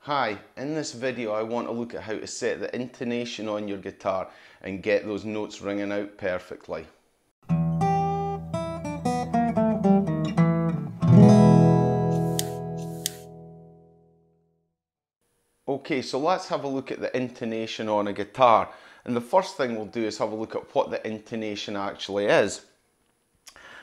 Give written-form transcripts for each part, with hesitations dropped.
Hi, in this video I want to look at how to set the intonation on your guitar and get those notes ringing out perfectly. Okay, so let's have a look at the intonation on a guitar. And the first thing we'll do is have a look at what the intonation actually is.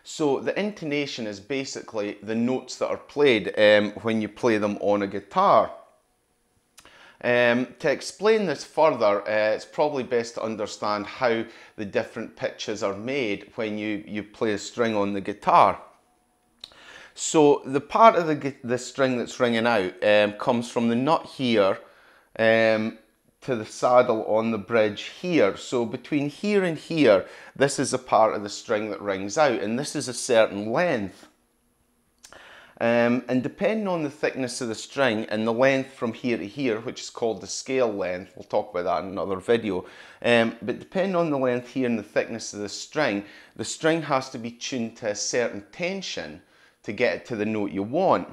So the intonation is basically the notes that are played when you play them on a guitar. To explain this further, it's probably best to understand how the different pitches are made when you play a string on the guitar. So the part of the string that's ringing out comes from the nut here to the saddle on the bridge here. So between here and here, this is a part of the string that rings out, and this is a certain length. And depending on the thickness of the string and the length from here to here, which is called the scale length, we'll talk about that in another video, but depending on the length here and the thickness of the string has to be tuned to a certain tension to get it to the note you want.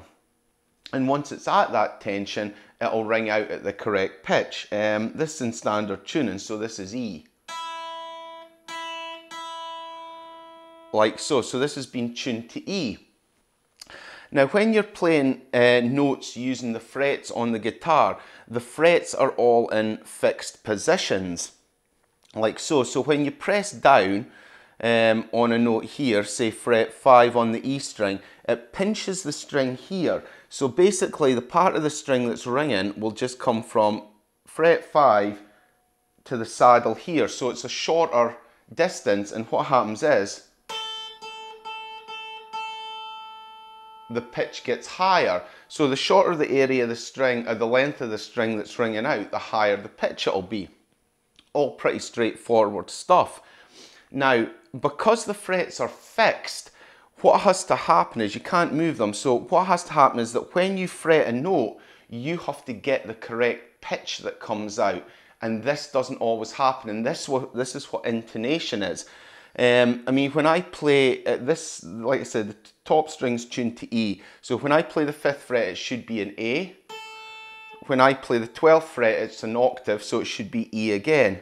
And once it's at that tension, it'll ring out at the correct pitch. This is in standard tuning, so this is E. Like so. So this has been tuned to E. Now when you're playing notes using the frets on the guitar, the frets are all in fixed positions, like so. So when you press down on a note here, say fret 5 on the E string, it pinches the string here. So basically the part of the string that's ringing will just come from fret 5 to the saddle here. So it's a shorter distance, and what happens is the pitch gets higher. So the shorter the area of the string, or the length of the string that's ringing out, the higher the pitch it'll be. All pretty straightforward stuff. Now, because the frets are fixed, what has to happen is you can't move them. So what has to happen is that when you fret a note, you have to get the correct pitch that comes out. And this doesn't always happen. And this is what intonation is. I mean, when I play this, like I said, the top string's tuned to E. So when I play the 5th fret, it should be an A. When I play the 12th fret, it's an octave, so it should be E again.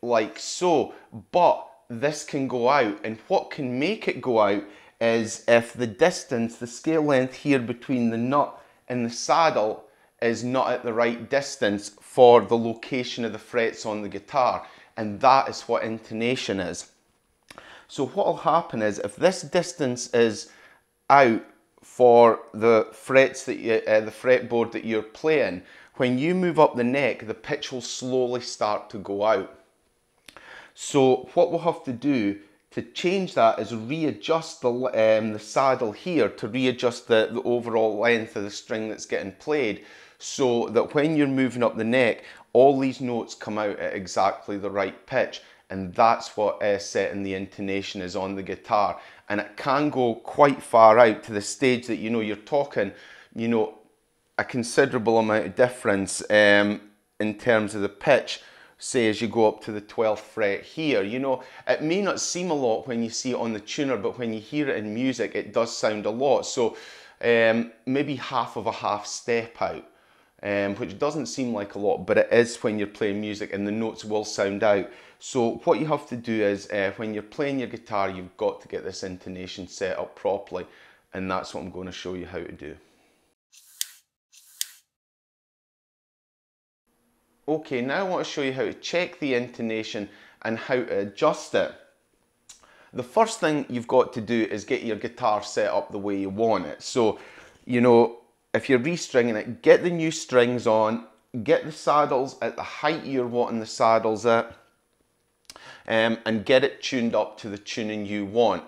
Like so. But this can go out, and what can make it go out is if the distance, the scale length here between the nut and the saddle is not at the right distance for the location of the frets on the guitar. And that is what intonation is. So what will happen is, if this distance is out for the frets that the fretboard that you're playing, when you move up the neck, the pitch will slowly start to go out. So what we'll have to do to change that is readjust the saddle here to readjust the overall length of the string that's getting played, so that when you're moving up the neck, all these notes come out at exactly the right pitch. And that's what setting the intonation is on the guitar. And it can go quite far out to the stage that, you're talking, a considerable amount of difference in terms of the pitch. Say as you go up to the 12th fret here, it may not seem a lot when you see it on the tuner, but when you hear it in music, it does sound a lot. So maybe half of a half step out. Which doesn't seem like a lot, but it is when you're playing music, and the notes will sound out. So what you have to do is, when you're playing your guitar, you've got to get this intonation set up properly, and that's what I'm going to show you how to do. Okay, now I want to show you how to check the intonation and how to adjust it. The first thing you've got to do is get your guitar set up the way you want it. So, if you're restringing it, get the new strings on, get the saddles at the height you're wanting the saddles at, and get it tuned up to the tuning you want.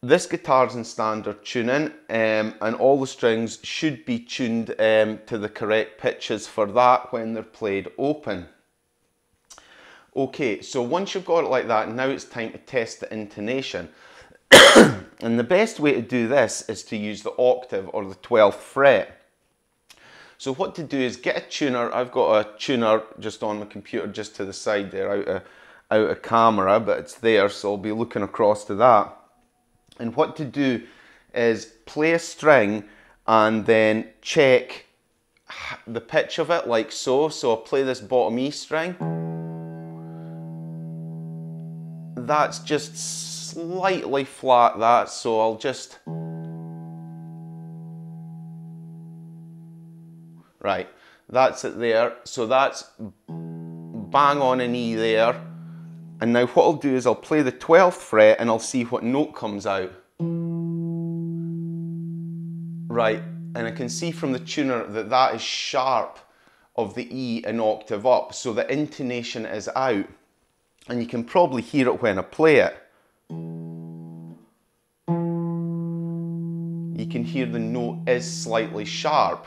This guitar's in standard tuning, and all the strings should be tuned to the correct pitches for that when they're played open. Okay, so once you've got it like that, now it's time to test the intonation. And the best way to do this is to use the octave or the 12th fret. So what to do is get a tuner. I've got a tuner just on my computer, just to the side there, out of camera, but it's there, so I'll be looking across to that. And what to do is play a string and then check the pitch of it like so. So I'll play this bottom E string. That's just slightly flat, that, so I'll just... Right, that's it there. So that's bang on an E there. And now what I'll do is I'll play the 12th fret and I'll see what note comes out. Right, and I can see from the tuner that that is sharp of the E an octave up, so the intonation is out. And you can probably hear it when I play it. You can hear the note is slightly sharp.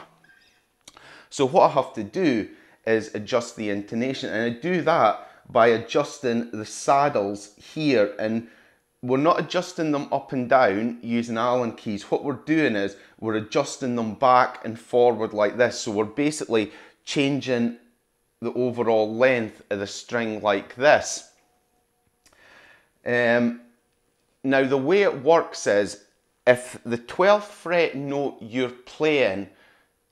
So what I have to do is adjust the intonation, and I do that by adjusting the saddles here, and we're not adjusting them up and down using Allen keys. What we're doing is we're adjusting them back and forward like this. So we're basically changing the overall length of the string like this. Now the way it works is if the 12th fret note you're playing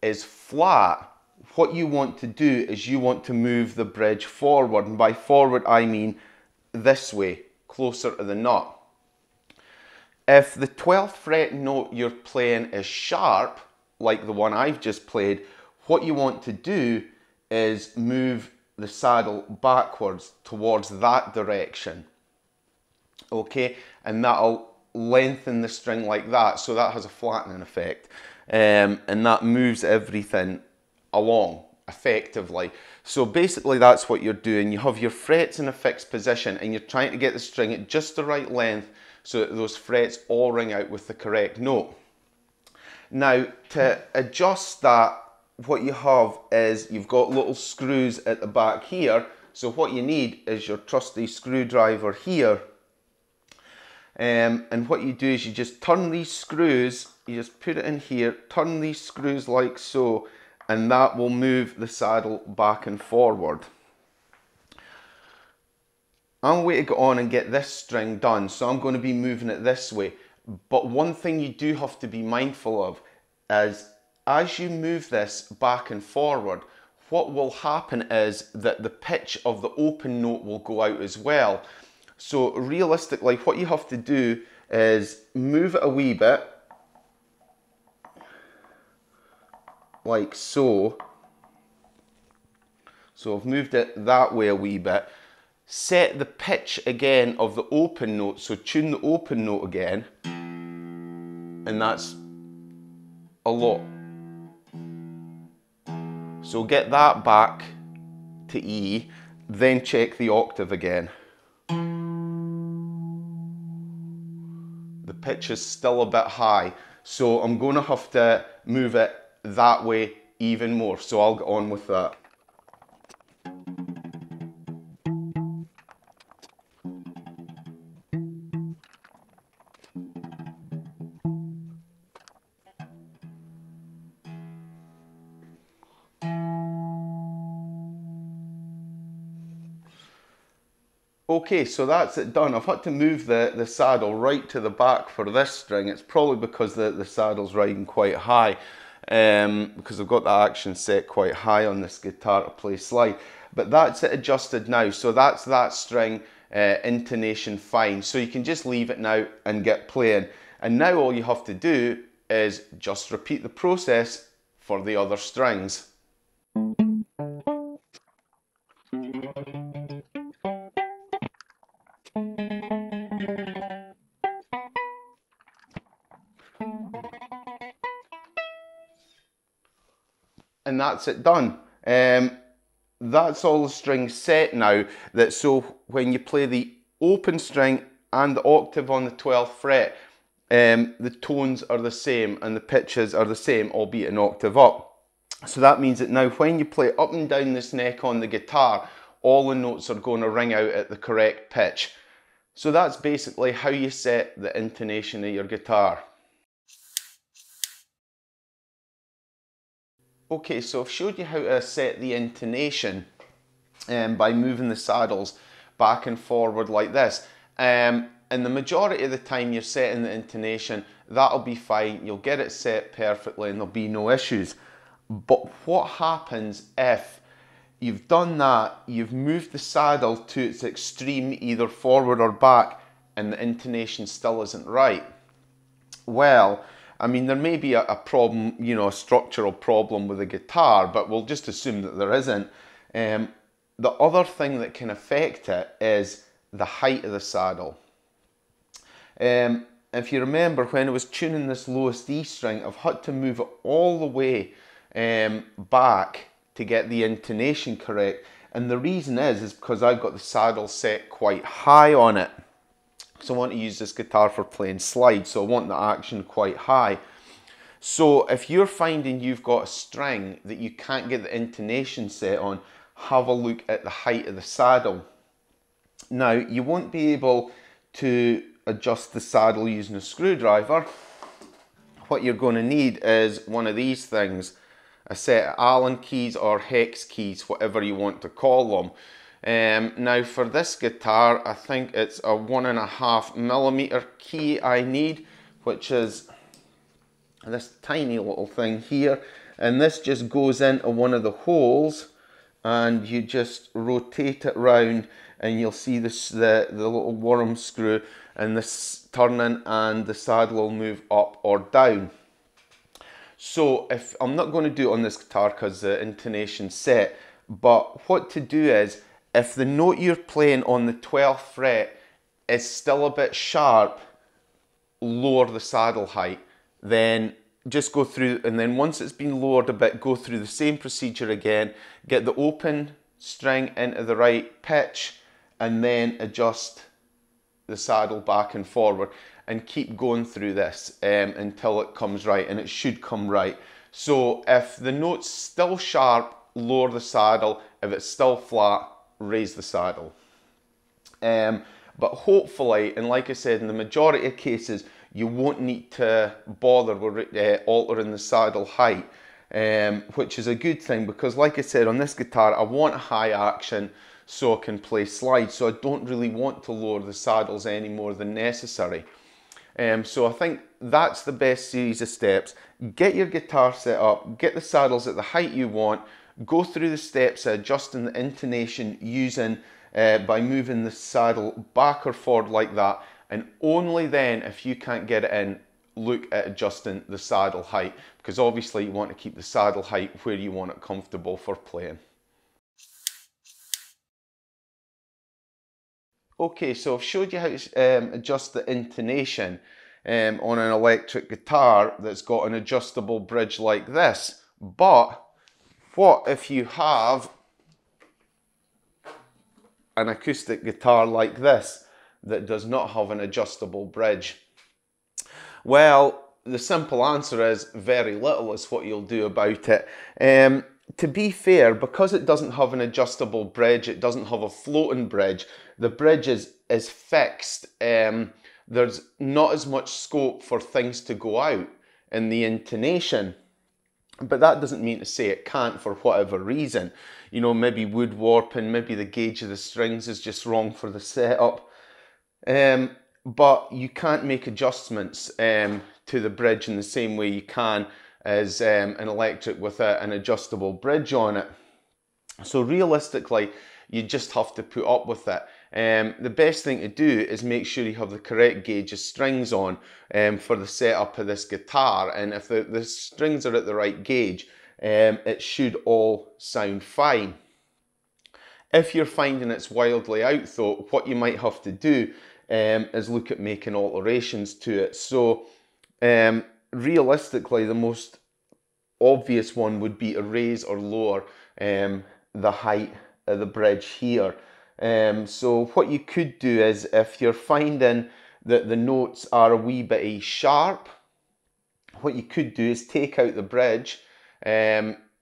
is flat, what you want to do is you want to move the bridge forward, and by forward I mean this way, closer to the nut. If the 12th fret note you're playing is sharp, like the one I've just played, what you want to do is move the saddle backwards towards that direction. Okay, and that'll lengthen the string like that, so that has a flattening effect, and that moves everything along effectively. So basically that's what you're doing. You have your frets in a fixed position and you're trying to get the string at just the right length so that those frets all ring out with the correct note. Now to adjust that, what you have is you've got little screws at the back here, so what you need is your trusty screwdriver here. And what you do is you just turn these screws, you just put it in here, turn these screws like so, and that will move the saddle back and forward. I'm going to go on and get this string done, so I'm going to be moving it this way. But one thing you do have to be mindful of is as you move this back and forward, what will happen is that the pitch of the open note will go out as well. So realistically, what you have to do is move it a wee bit, like so. So I've moved it that way a wee bit. Set the pitch again of the open note, so tune the open note again, and that's a lot. So get that back to E, then check the octave again. The pitch is still a bit high, so I'm going to have to move it that way even more, so I'll get on with that. Okay, so that's it done. I've had to move the saddle right to the back for this string. It's probably because the saddle's riding quite high, because I've got the action set quite high on this guitar to play slide. But that's it adjusted now, so that's that string, intonation fine. So you can just leave it now and get playing. And now all you have to do is just repeat the process for the other strings. And that's it done. That's all the strings set now. So when you play the open string and the octave on the 12th fret, the tones are the same and the pitches are the same, albeit an octave up. So that means that now when you play up and down this neck on the guitar, all the notes are going to ring out at the correct pitch. So that's basically how you set the intonation of your guitar. Okay, so I've showed you how to set the intonation by moving the saddles back and forward like this. And the majority of the time you're setting the intonation, that'll be fine. You'll get it set perfectly and there'll be no issues. But what happens if you've done that, you've moved the saddle to its extreme, either forward or back, and the intonation still isn't right? Well, I mean, there may be a problem, you know, a structural problem with the guitar, but we'll just assume that there isn't. The other thing that can affect it is the height of the saddle. If you remember, when I was tuning this lowest E string, I've had to move it all the way back to get the intonation correct. And the reason is because I've got the saddle set quite high on it. So I want to use this guitar for playing slide, so I want the action quite high. So if you're finding you've got a string that you can't get the intonation set on, have a look at the height of the saddle. Now, you won't be able to adjust the saddle using a screwdriver. What you're going to need is one of these things, a set of Allen keys or hex keys, whatever you want to call them. Now for this guitar, I think it's a 1.5mm key I need, which is this tiny little thing here, and this just goes into one of the holes and you just rotate it round and you'll see this, the little worm screw, and this turning and the saddle will move up or down. So if I'm not going to do it on this guitar because the intonation's set, but what to do is, if the note you're playing on the 12th fret is still a bit sharp, lower the saddle height. Then just go through, and then once it's been lowered a bit, go through the same procedure again, get the open string into the right pitch, and then adjust the saddle back and forward, and keep going through this until it comes right, and it should come right. So if the note's still sharp, lower the saddle. If it's still flat, raise the saddle. But hopefully, and like I said, in the majority of cases, you won't need to bother with altering the saddle height, which is a good thing, because like I said, on this guitar, I want a high action so I can play slide, so I don't really want to lower the saddles any more than necessary. So I think that's the best series of steps. Get your guitar set up, get the saddles at the height you want, go through the steps of adjusting the intonation using by moving the saddle back or forward like that, and only then, if you can't get it in, look at adjusting the saddle height, because obviously you want to keep the saddle height where you want it comfortable for playing. Okay, so I've showed you how to adjust the intonation on an electric guitar that's got an adjustable bridge like this. But what if you have an acoustic guitar like this that does not have an adjustable bridge? Well, the simple answer is very little is what you'll do about it. To be fair, because it doesn't have an adjustable bridge, it doesn't have a floating bridge, the bridge is fixed. There's not as much scope for things to go out in the intonation. But that doesn't mean to say it can't for whatever reason. You know, maybe wood warping, maybe the gauge of the strings is just wrong for the setup. But you can't make adjustments to the bridge in the same way you can as an electric with an adjustable bridge on it. So realistically, you just have to put up with it. The best thing to do is make sure you have the correct gauge of strings on for the setup of this guitar, and if the strings are at the right gauge, it should all sound fine. If you're finding it's wildly out though, what you might have to do is look at making alterations to it. So realistically, the most obvious one would be to raise or lower the height of the bridge here. So what you could do is, if you're finding that the notes are a wee bit sharp, what you could do is take out the bridge,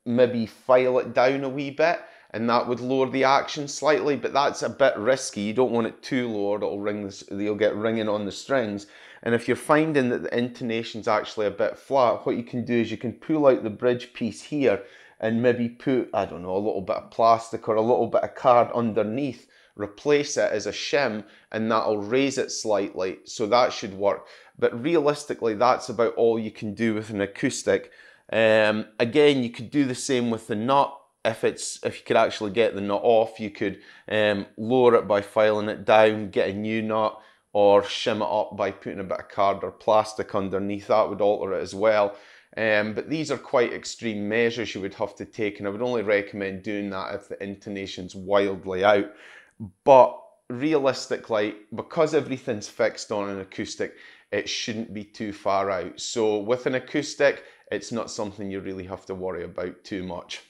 maybe file it down a wee bit, and that would lower the action slightly, but that's a bit risky. You don't want it too lowered, you'll get ringing on the strings. And if you're finding that the intonation's actually a bit flat, what you can do is you can pull out the bridge piece here and maybe put, I don't know, a little bit of plastic or a little bit of card underneath replace it as a shim, and that'll raise it slightly, so that should work. But realistically, that's about all you can do with an acoustic. Again, you could do the same with the nut. If you could actually get the nut off, you could lower it by filing it down, get a new nut, or shim it up by putting a bit of card or plastic underneath. That would alter it as well. But these are quite extreme measures you would have to take, and I would only recommend doing that if the intonation's wildly out. But realistically, because everything's fixed on an acoustic, it shouldn't be too far out. So with an acoustic, it's not something you really have to worry about too much.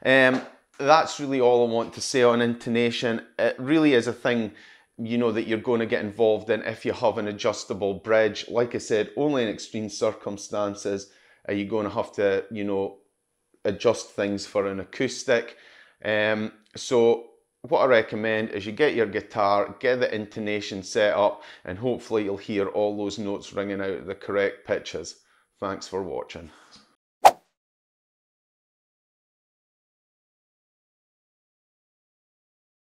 That's really all I want to say on intonation. It really is a thing, you know, that you're going to get involved in if you have an adjustable bridge. Like I said, only in extreme circumstances are you going to have to, you know, adjust things for an acoustic. So what I recommend is you get your guitar, get the intonation set up, and hopefully you'll hear all those notes ringing out at the correct pitches. Thanks for watching.